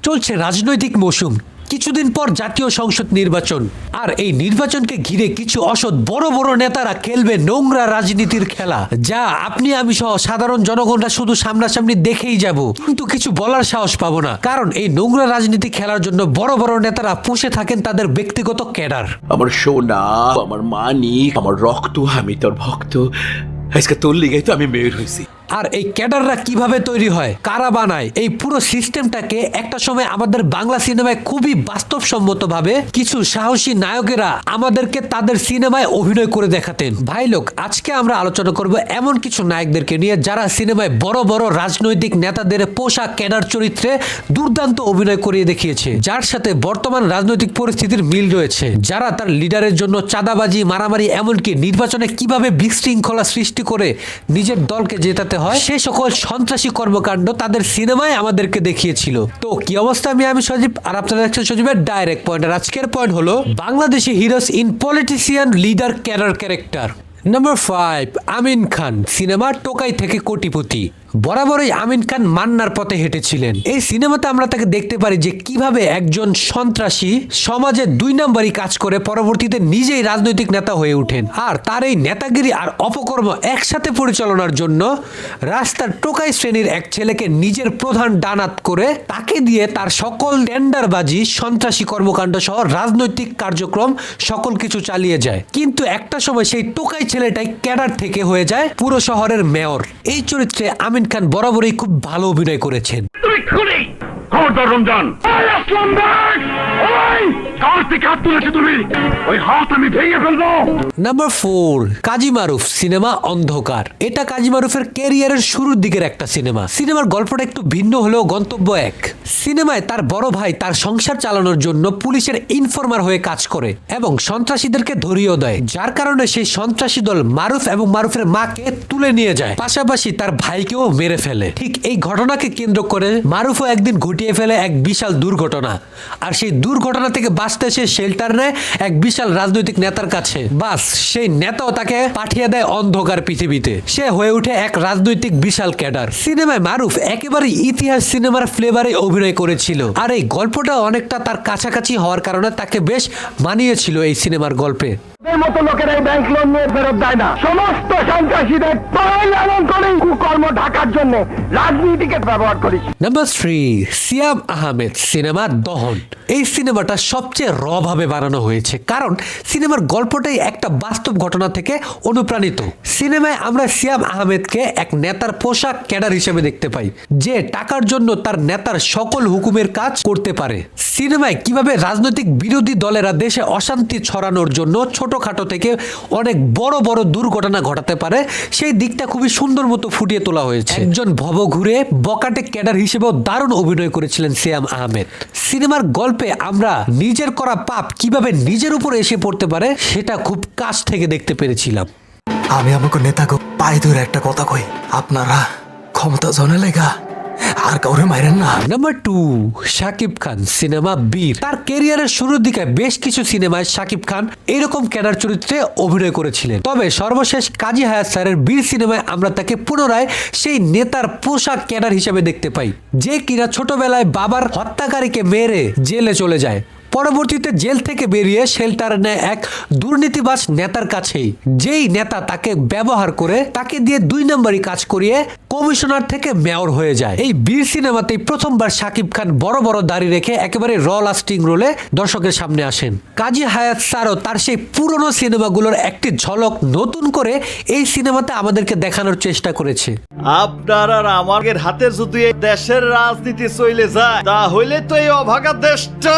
চলছে রাজনৈতিক মৌসুম, কিছুদিন পর জাতীয় সংসদ নির্বাচন, আর এই নির্বাচনকে ঘিরে কিছু অসৎ বড় বড় নেতারা খেলবে নোংরা রাজনীতির খেলা, যা আপনি আমি সহ সাধারণ জনগণরা শুধু সামনাসামনি দেখেই যাব, কিন্তু কিছু বলার সাহস পাবো না, কারণ এই নোংরা রাজনীতি খেলার জন্য বড় বড় নেতারা পুষে থাকেন তাদের ব্যক্তিগত ক্যাডার। আমার সোনা, আমার মানিক, আমার রক্ত, আমি তোর ভক্ত। আজকে তোর লিগাই তো আমি মেয়র হয়েছি। আর এই ক্যাডাররা কিভাবে তৈরি হয়, কারা বানায়, এই পুরো সিস্টেমটাকে একটা সময় আমাদের বাংলা সিনেমায় খুবই বাস্তবসম্মতভাবে কিছু সাহসী নায়কেরা আমাদেরকে তাদের সিনেমায় অভিনয় করে দেখাতেন। ভাই লোক, আজকে আমরা আলোচনা করব এমন কিছু নায়কদেরকে নিয়ে যারা সিনেমায় বড় বড় রাজনৈতিক নেতাদের পোশাক ক্যাডার চরিত্রে দুর্দান্ত অভিনয় করিয়ে দেখিয়েছে, যার সাথে বর্তমান রাজনৈতিক পরিস্থিতির মিল রয়েছে, যারা তার লিডারের জন্য চাঁদাবাজি, মারামারি, এমনকি নির্বাচনে কিভাবে বিশৃঙ্খলা সৃষ্টি করে নিজের দলকে জেতাতে হয় সে সকল সন্ত্রাসী কর্মকাণ্ড তাদের সিনেমায় আমাদেরকে দেখিয়েছিল। তো কি অবস্থা, আমি সজীব, আর আপনারা দেখছেন সজীবের ডাইরেক্ট পয়েন্ট। আর আজকের পয়েন্ট হলো Bangladeshi heroes in politician leader character. Number 5, Amin Khan. সিনেমার টোকাই থেকে কোটিপতি। বরাবরই আমিন খান মান্নার পথে হেঁটেছিলেন। এই সিনেমাতে আমরা তাকে দেখতে পারি যে কিভাবে একজন সন্ত্রাসী সমাজে 2 নম্বরই কাজ করে পরবর্তীতে নিজেই রাজনৈতিক নেতা হয়ে ওঠেন, আর তার এই নেতাগিরি আর অপকর্ম একসাথে পরিচালনার জন্য রাস্তার টোকাই শ্রেণীর এক ছেলেকে নিজের প্রধান ডানাত করে তাকে দিয়ে তার সকল টেন্ডারবাজি, সন্ত্রাসী কর্মকাণ্ড সহ রাজনৈতিক কার্যক্রম সকল কিছু চালিয়ে যায়। কিন্তু একটা সময় সেই টোকাই ছেলেটাই ক্যাডার থেকে হয়ে যায় পুরো শহরের মেয়র। এই চরিত্রে আমিন খান বরাবরই খুব ভালো অভিনয় করেছেন। নাম্বার 4, কাজী মারুফ। সিনেমা অন্ধকার। এটা কাজী মারুফের ক্যারিয়ারের শুরুর দিকের একটা সিনেমা। সিনেমার গল্পটা একটু ভিন্ন হলেও গন্তব্য এক। সিনেমায় তার বড় ভাই তার সংসার চালানোর জন্য পুলিশের ইনফরমার হয়ে কাজ করে এবং সন্ত্রাসীদেরকে ধরিয়েও দেয়, যার কারণে সেই সন্ত্রাসী দল মারুফ এবং মারুফের মাকে তুলে নিয়ে যায়, পাশাপাশি তার ভাইকেও মেরে ফেলে। ঠিক এই ঘটনাকে কেন্দ্র করে মারুফও একদিন ঘটিয়ে ফেলে এক বিশাল দুর্ঘটনা, আর সেই দুর্ঘটনা থেকে বাঁচতে সে শেল্টার নেয় এক বিশাল রাজনৈতিক নেতার কাছে। বাস, সেই নেতাও তাকে পাঠিয়ে দেয় অন্ধকার পৃথিবীতে। সে হয়ে ওঠে এক রাজনৈতিক বিশাল ক্যাডার। সিনেমায় মারুফ একেবারে ইতিহাস সিনেমার ফ্লেভারে অভিনয় করেছিল, আর এই গল্পটা অনেকটা তার কাছাকাছি হওয়ার কারণে তাকে বেশ মানিয়েছিল এই সিনেমার গল্পে। মতো লোকেরা ব্যাংক লোন নিয়ে ফেরত দেয় না। সমস্ত সন্ত্রাসীদের পালন করে কুকর্ম ঢাকার জন্য রাজনীতিকে ব্যবহার করিস। নাম্বার 3, সিয়াম আহমেদ। সিনেমা দহন। এই সিনেমাটা সবচেয়ে র ভাবে বানানো হয়েছে, কারণ সিনেমার গল্পটাই একটা বাস্তব ঘটনা থেকে অনুপ্রাণিত। সিনেমায় আমরা সিয়াম আহমেদকে এক নেতার পোশাক ক্যাডার হিসেবে দেখতে পাই, যে টাকার জন্য তার নেতার সকল হুকুমের কাজ করতে পারে। সিনেমায় কিভাবে রাজনৈতিক বিরোধী দলেরা দেশে অশান্তি ছড়ানোর জন্য ছোটখাটো থেকে অনেক বড় বড় দুর্ঘটনা ঘটাতে পারে, সেই দিকটা খুবই সুন্দর মতো ফুটিয়ে তোলা হয়েছে। একজন ভবঘুরে বকাটে ক্যাডার হিসেবেও দারুণ অভিনয় করেছিলেন সিয়াম আহমেদ। সিনেমার গল্পে আমরা নিজের করা পাপ কিভাবে নিজের উপর এসে পড়তে পারে সেটা খুব কাছ থেকে দেখতে পেরেছিলাম। আমি আমাকে নেতাকে পায়ে ধরে একটা কথা কই, আপনারা ক্ষমতা জনে লেগা আর কাউরে মাইরেন না। নাম্বার 2, শাকিব খান। সিনেমা বীর। তার ক্যারিয়ারের শুরুর দিকে বেশ কিছু সিনেমায় শাকিব খান এরকম ক্যাডার চরিত্রে অভিনয় করেছিলেন, তবে সর্বশেষ কাজী হায়াৎ স্যারের বীর সিনেমায় আমরা তাকে পুনরায় সেই নেতার পোশাক ক্যাডার হিসেবে দেখতে পাই, যে কিনা ছোটবেলায় বাবার হত্যাকারীকে মেরে জেলে চলে যায়, পরবর্তীতে জেল থেকে বেরিয়ে শেল্টার নেয় এক দুর্নীতিবাজ নেতার কাছেই, যেই নেতা তাকে ব্যবহার করে তাকে দিয়ে 2 নম্বরই কাজ করিয়ে কমিশনার থেকে মেয়র হয়ে যায়। এই বীর সিনেমাতেই প্রথমবার শাকিব খান বড় বড় দাড়ি রেখে একেবারে লাস্টিং রোলে দর্শকের সামনে আসেন। কাজী হায়াৎ স্যারও তার সেই পুরনো সিনেমাগুলোর একটি ঝলক নতুন করে এই সিনেমাতে আমাদেরকে দেখানোর চেষ্টা করেছে। আপনার আর আমাদের হাতে যদি এই দেশের রাজনীতি চলে যায়, তাহলে তো এই অভাগা দেশটা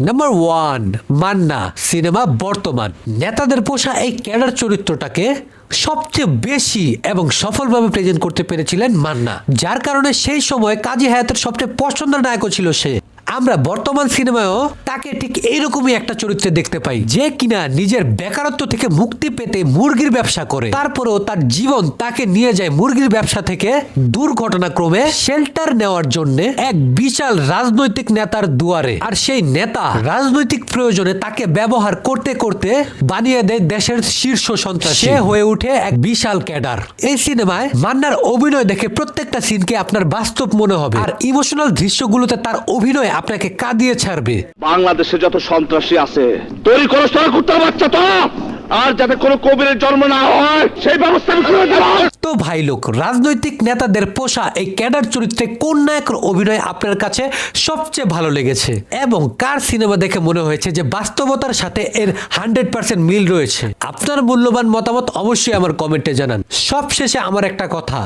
নাম্বার 1, মান্না। সিনেমা বর্তমান। নেতাদের পোষা এই ক্যাডার চরিত্রটাকে সবচেয়ে বেশি এবং সফলভাবে প্রেজেন্ট করতে পেরেছিলেন মান্না, যার কারণে সেই সময় কাজী হায়াতের সবচেয়ে পছন্দের নায়কও ছিল সে। আমরা বর্তমান সিনেমায়ও তাকে ঠিক এইরকমই একটা চরিত্রে দেখতে পাই, যে কিনা নিজের বেকারত্ব থেকে মুক্তি পেতে মুরগির ব্যবসা করে, তারপরেও তার জীবন তাকে নিয়ে যায় মুরগির ব্যবসা থেকে দুর্ঘটনাক্রমে শেল্টার নেওয়ার জন্য এক বিশাল রাজনৈতিক নেতার দুয়ারে। আর সেই নেতা রাজনৈতিক প্রয়োজনে তাকে ব্যবহার করতে করতে বানিয়ে দেয় দেশের শীর্ষ সন্ত্রাসী। সে হয়ে উঠে এক বিশাল ক্যাডার। এই সিনেমায় মান্নার অভিনয় দেখে প্রত্যেকটা সিনকে আপনার বাস্তব মনে হবে, আর ইমোশনাল দৃশ্যগুলোতে তার অভিনয় আপনাকে কাঁদিয়ে ছাড়বে। বাংলাদেশে যত সন্ত্রাসী আছে তৈরি করে করতে বাচ্চা তো, আর যাতে কোনো কবিরের জন্ম না হয় সেই ব্যবস্থা আমি করে দেব। তো ভাই লোক, রাজনৈতিক নেতাদের পোষা এই ক্যাডার চরিত্রে কোন নায়কের অভিনয় আপনার কাছে সবচেয়ে ভালো লেগেছে, এবং কার সিনেমা দেখে মনে হয়েছে যে বাস্তবতার সাথে এর 100% মিল রয়েছে? আপনার মূল্যবান মতামত অবশ্যই আমার কমেন্টে জানান। সবশেষে আমার একটা কথা,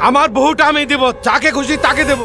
আমার বহুটা আমি দেব, যাকে খুশি তাকে দেব।